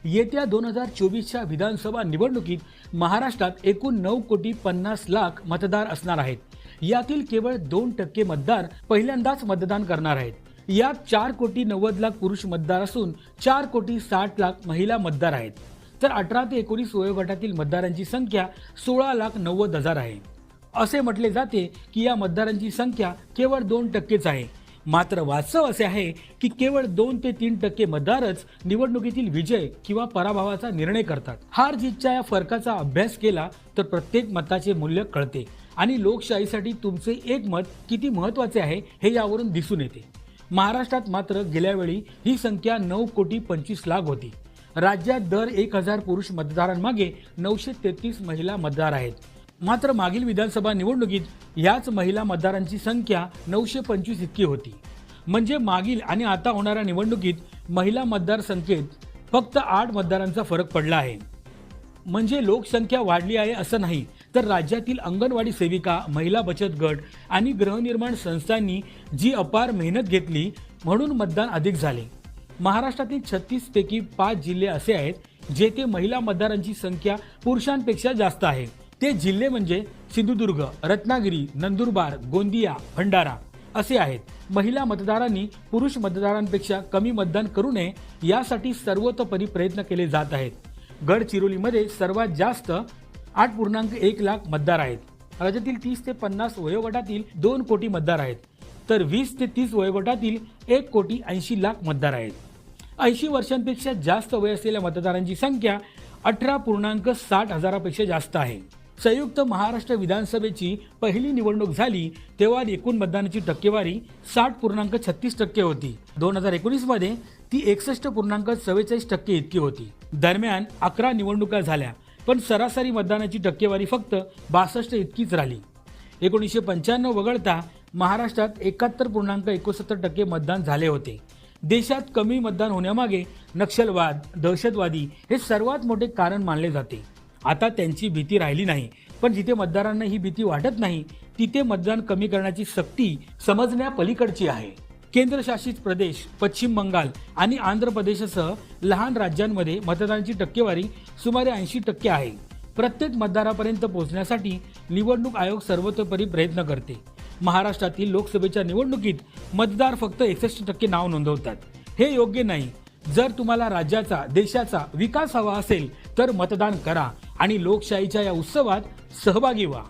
येत्या 2024च्या विधानसभा निवडणुकीत महाराष्ट्रात एकूण 9,50,00,000 मतदार असणार आहेत। यातील केवळ 2% मतदार पहिल्यांदाच मतदान करणार आहेत। यात 4,90,00,000 पुरुष मतदार असून 4,60,00,000 महिला मतदार आहेत। तर 18 ते 19 वयोगटातील मतदारांची संख्या 16,90,000 आहे। असे म्हटले जाते की या मतदारांची संख्या केवळ 2%च आहे। मात्र वास्तव असे आहे की केवळ 2 ते 3% मतदारच निवडणुकीतील विजय किंवा पराभवाचा निर्णय करतात। हार जीतच्या या फरकाचा अभ्यास केला तर प्रत्येक मताचे मूल्य कळते आणि लोकशाहीसाठी तुमचे एक मत किती महत्त्वाचे आहे हे यावरून दिसून येते। महाराष्ट्रात मात्र गेल्या वेळी ही संख्या 9,25,00,000 होती। राज्यात दर 1,000 पुरुष मतदारांमागे 933 महिला मतदार आहेत। मात्र मागील विधानसभा निवडणुकीत याच महिला मतदारांची संख्या 925 इतकी होती। म्हणजे मागील आणि आता होणाऱ्या निवडणुकीत महिला मतदार संख्येत फक्त 8 मतदारांचा फरक पडला आहे। म्हणजे लोकसंख्या वाढली आहे असं नाही, तर राज्यातील अंगणवाडी सेविका, महिला बचत गट आणि गृहनिर्माण संस्थांनी जी अपार मेहनत घेतली म्हणून मतदान अधिक झाले। महाराष्ट्रातील 36 पैकी 5 जिल्हे असे आहेत जेथे महिला मतदारांची संख्या पुरुषांपेक्षा जास्त आहे। ते जिल्हे म्हणजे सिंधुदुर्ग, रत्नागिरी, नंदुरबार, गोंदिया, भंडारा असे आहेत। महिला मतदारांनी पुरुष मतदारांपेक्षा कमी मतदान करू नये यासाठी सर्वतोपरी प्रयत्न केले जात आहेत। गडचिरोलीमध्ये सर्वात जास्त 8,1 मतदार आहेत। राज्यातील 30 ते 50 वयोगटातील 2 कोटी मतदार आहेत, तर 20 ते 30 वयोगटातील 1,80,00,000 मतदार आहेत। 80 वर्षांपेक्षा जास्त वय असलेल्या मतदारांची संख्या 18,60,000पेक्षा जास्त आहे। संयुक्त महाराष्ट्र विधानसभेची पहिली निवडणूक झाली तेव्हा एकूण मतदानाची टक्केवारी 60.36% होती। 2019 मध्ये ती 61.44% इतकी होती। दरम्यान 11 निवडणुका झाल्या, पण सरासरी मतदानाची टक्केवारी फक्त 62 इतकीच राहिली। 1995 वगळता महाराष्ट्रात 71.61% मतदान झाले होते। देशात कमी मतदान होण्यामागे नक्षलवाद, दहशतवादी हे सर्वात मोठे कारण मानले जाते। आता त्यांची भीती राहिली नाही, पण जिथे मतदारांना ही भीती वाटत नाही तिथे मतदान कमी करण्याची सक्ती समजण्यापलीकडची आहे। केंद्रशासित प्रदेश, पश्चिम बंगाल आणि आंध्र प्रदेशसह लहान राज्यांमध्ये मतदानाची टक्केवारी सुमारे 80% आहे। प्रत्येक मतदारापर्यंत पोहोचण्यासाठी निवडणूक आयोग सर्वतोपरी प्रयत्न करते। महाराष्ट्रातील लोकसभेच्या निवडणुकीत मतदार फक्त 61% नाव नोंदवतात। हे योग्य नाही। जर तुम्हाला राज्याचा, देशाचा विकास हवा असेल तर मतदान करा आणि लोकशाहीच्या या उत्सवात सहभागी व्हा।